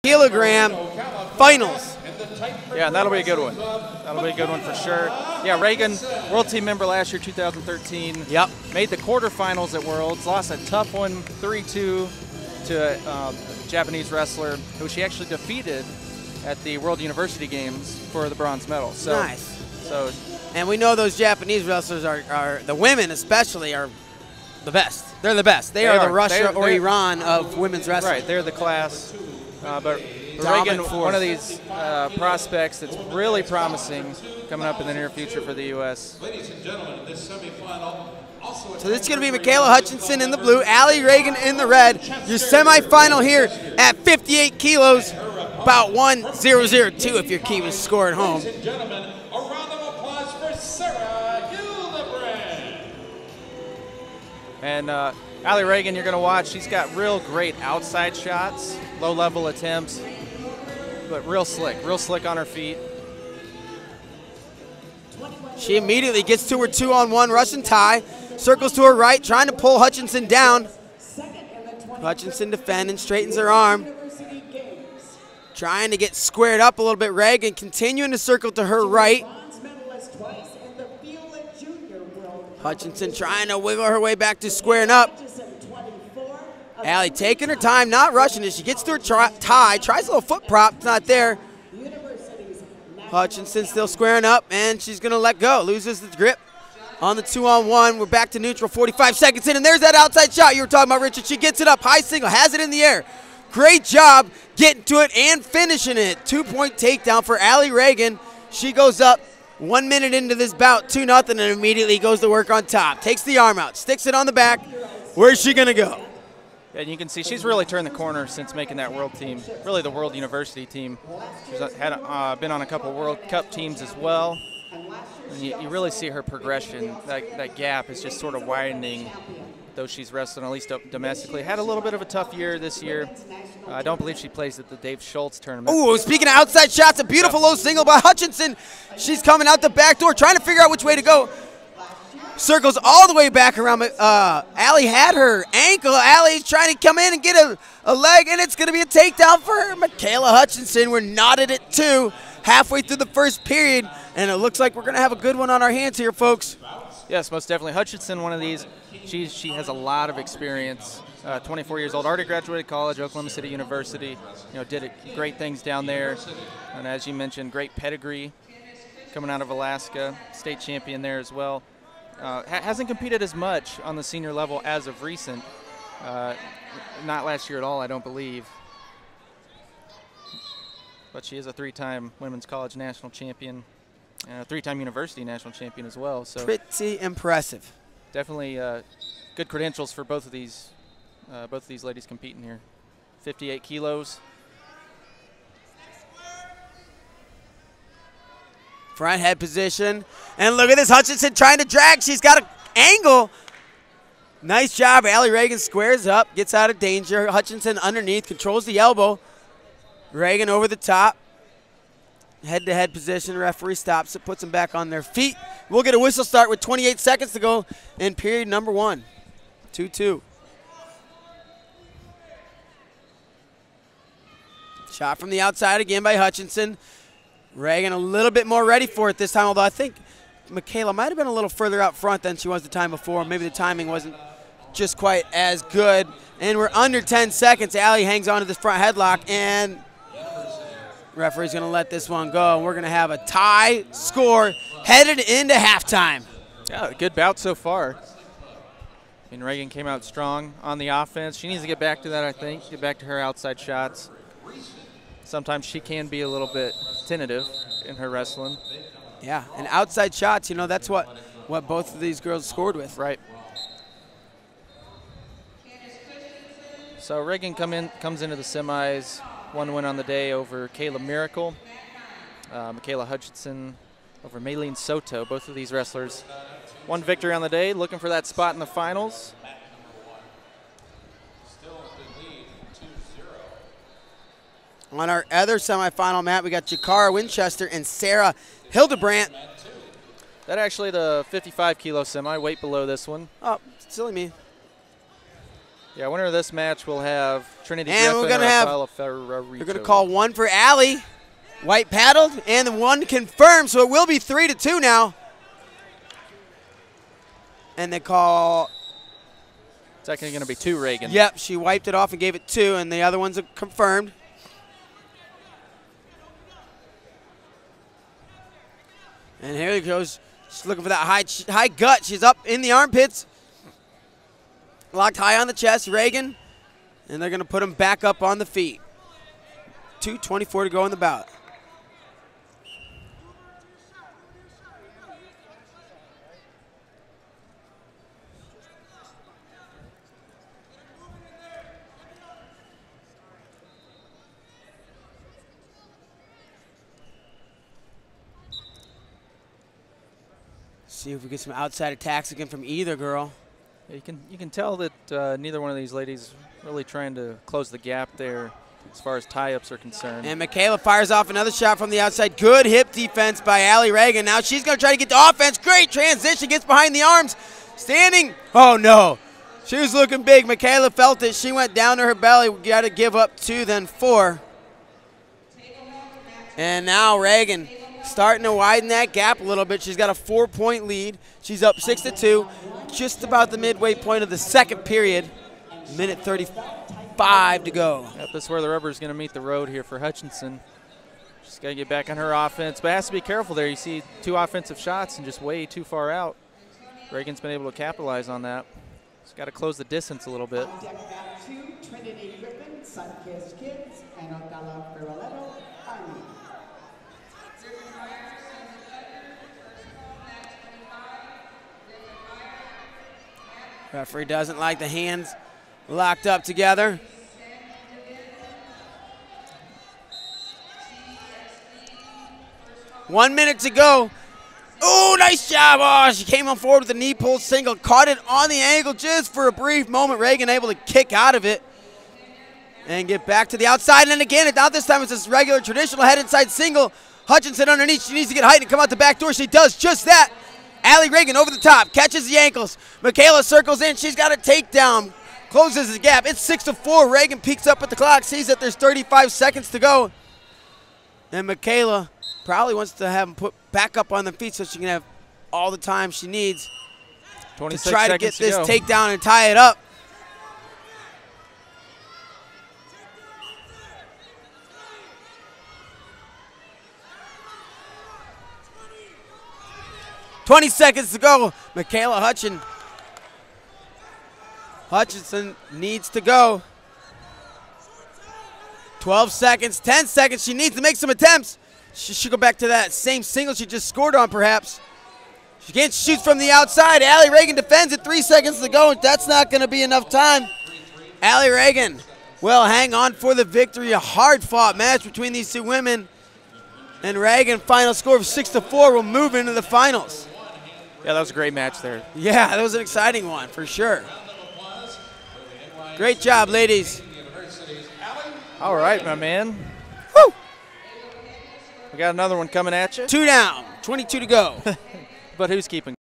kilogram finals. Yeah, and that'll be a good one. That'll be a good one for sure. Yeah, Ragan, World Team member last year, 2013. Yep. Made the quarterfinals at Worlds, lost a tough one, 3-2 to a Japanese wrestler who she actually defeated at the World University Games for the bronze medal. So, nice. So, and we know those Japanese wrestlers are the women especially are the best. They're the best. They are the Russia or Iran of women's wrestling. Right, they're the class. But Ragan, one of these prospects that's really promising coming up in the near future for the U.S. Ladies and gentlemen, in this semifinal. So this is going to be Michaela Hutchison in the blue, Alli Ragan in the red. Your semifinal here at 58 kilos, about 1-0-0-2 if you're keeping score at home. Ladies and gentlemen, a round of applause for Sarah Hildebrand. And Alli Ragan, you're going to watch, she's got real great outside shots, low-level attempts, but real slick on her feet. She immediately gets to her 2-on-1 Russian tie, circles to her right, trying to pull Hutchison down. Hutchison defending, straightens her arm. Trying to get squared up a little bit. Ragan continuing to circle to her right. Hutchison trying to wiggle her way back to squaring up. Alli taking her time, not rushing it. She gets to her tie, tries a little foot prop, it's not there. Hutchison still squaring up, and she's going to let go. Loses the grip on the 2-on-1. We're back to neutral, 45 seconds in, and there's that outside shot you were talking about, Richard. She gets it up, high single, has it in the air. Great job getting to it and finishing it. 2-point takedown for Alli Ragan. She goes up 1 minute into this bout, 2-0, and immediately goes to work on top. Takes the arm out, sticks it on the back. Where's she going to go? And you can see she's really turned the corner since making that world team, really the World University team. She's been on a couple World Cup teams as well. And you really see her progression. That gap is just sort of widening, though she's wrestling at least domestically. Had a little bit of a tough year this year. I don't believe she plays at the Dave Schultz tournament. Ooh, speaking of outside shots, a beautiful low single by Hutchison. She's coming out the back door, trying to figure out which way to go. Circles all the way back around. Alli had her ankle. Alli's trying to come in and get a leg, and it's going to be a takedown for her. Michaela Hutchison. We're knotted at 2 halfway through the first period, and it looks like we're going to have a good one on our hands here, folks. Yes, most definitely. Hutchison, one of these, she has a lot of experience. 24 years old, already graduated college, Oklahoma City University. Did great things down there, and as you mentioned, great pedigree coming out of Alaska, state champion there as well. Hasn't competed as much on the senior level as of recent. Not last year at all, I don't believe. But she is a 3-time women's college national champion and a 3-time university national champion as well. So pretty impressive. Definitely good credentials for both of these ladies competing here. 58 kilos. Front head position. And look at this, Hutchison trying to drag. She's got an angle. Nice job. Alli Ragan squares up, gets out of danger. Hutchison underneath, controls the elbow. Ragan over the top. Head-to-head position. Referee stops it, puts them back on their feet. We'll get a whistle start with 28 seconds to go in period number 1. 2-2. Shot from the outside again by Hutchison. Ragan a little bit more ready for it this time, although I think Michaela might have been a little further out front than she was the time before. Maybe the timing wasn't just quite as good. And we're under 10 seconds. Alli hangs on to this front headlock, and referee's going to let this one go. And we're going to have a tie score headed into halftime. Yeah, good bout so far. I mean, Ragan came out strong on the offense. She needs to get back to that, I think, get back to her outside shots. Sometimes she can be a little bit tentative in her wrestling. Yeah, and outside shots, that's what both of these girls scored with. Right. So Ragan comes into the semis, 1 win on the day over Kayla Miracle. Michaela Hutchison over Maylene Soto. Both of these wrestlers, 1 victory on the day, looking for that spot in the finals. On our other semifinal mat, we got Jakara Winchester and Sarah Hildebrandt. That actually the 55-kilo semi, weight below this one. Oh, silly me. Yeah, winner of this match will have Trinity And Griffin we're gonna or have- Rafaela Ferrarito. They're going to call one for Alli, white paddled, and the one confirmed, so it will be 3-2 now. And they call. It's actually going to be 2 Ragan. Yep, she wiped it off and gave it 2, and the other one's confirmed. And here he goes. She's looking for that high gut. She's up in the armpits. Locked high on the chest, Ragan. And they're going to put him back up on the feet. 2:24 to go in the bout. See if we get some outside attacks again from either girl. Yeah, you can tell that neither one of these ladies really trying to close the gap there as far as tie-ups are concerned. And Michaela fires off another shot from the outside. Good hip defense by Alli Ragan. Now she's going to try to get the offense. Great transition. Gets behind the arms. Standing. Oh, no. She was looking big. Michaela felt it. She went down to her belly. We got to give up 2, then 4. And now Ragan starting to widen that gap a little bit. She's got a 4-point lead. She's up 6-2. Just about the midway point of the second period. Minute 35 to go. Yep, this is where the rubber is going to meet the road here for Hutchinson. She's got to get back on her offense, but has to be careful there. You see 2 offensive shots and just way too far out. Ragan's been able to capitalize on that. She's got to close the distance a little bit. On deck back 2, Trinity Griffin, Sunkissed Kids, and Othello Ferrarito, Army. Referee doesn't like the hands locked up together. One minute to go. Oh, nice job. Oh, she came on forward with a knee pull single. Caught it on the ankle just for a brief moment. Ragan able to kick out of it and get back to the outside. And then again, now this time it's this regular traditional head inside single. Hutchinson underneath. She needs to get height and come out the back door. She does just that. Alli Ragan over the top, catches the ankles. Michaela circles in. She's got a takedown. Closes the gap. It's 6-4. Ragan peeks up at the clock, sees that there's 35 seconds to go. And Michaela probably wants to have him put back up on the feet so she can have all the time she needs to try to get this takedown and tie it up. $20 seconds to go. Michaela Hutchison needs to go. 12 seconds, 10 seconds. She needs to make some attempts. She should go back to that same single she just scored on, perhaps. She can't shoot from the outside. Alli Ragan defends it. 3 seconds to go. That's not going to be enough time. Alli Ragan will hang on for the victory. A hard-fought match between these two women. And Ragan, final score of 6-4, will move into the finals. Yeah, that was a great match there. Yeah, that was an exciting one for sure. Great job, ladies. All right, my man. Woo! We got another one coming at you. 2 down, 22 to go. But who's keeping